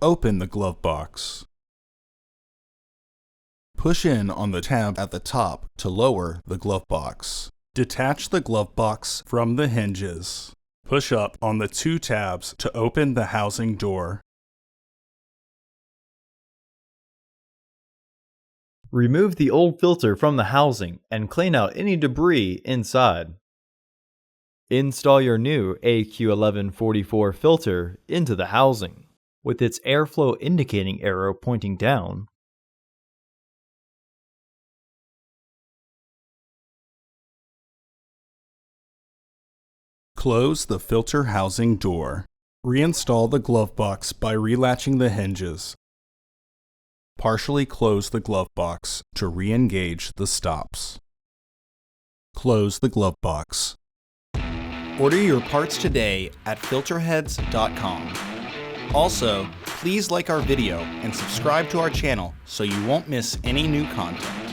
Open the glove box. Push in on the tab at the top to lower the glove box. Detach the glove box from the hinges. Push up on the two tabs to open the housing door. Remove the old filter from the housing and clean out any debris inside. Install your new AQ1144 filter into the housing, with its airflow indicating arrow pointing down. Close the filter housing door. Reinstall the glove box by relatching the hinges. Partially close the glove box to re-engage the stops. Close the glove box. Order your parts today at filterheads.com. Also, please like our video and subscribe to our channel so you won't miss any new content.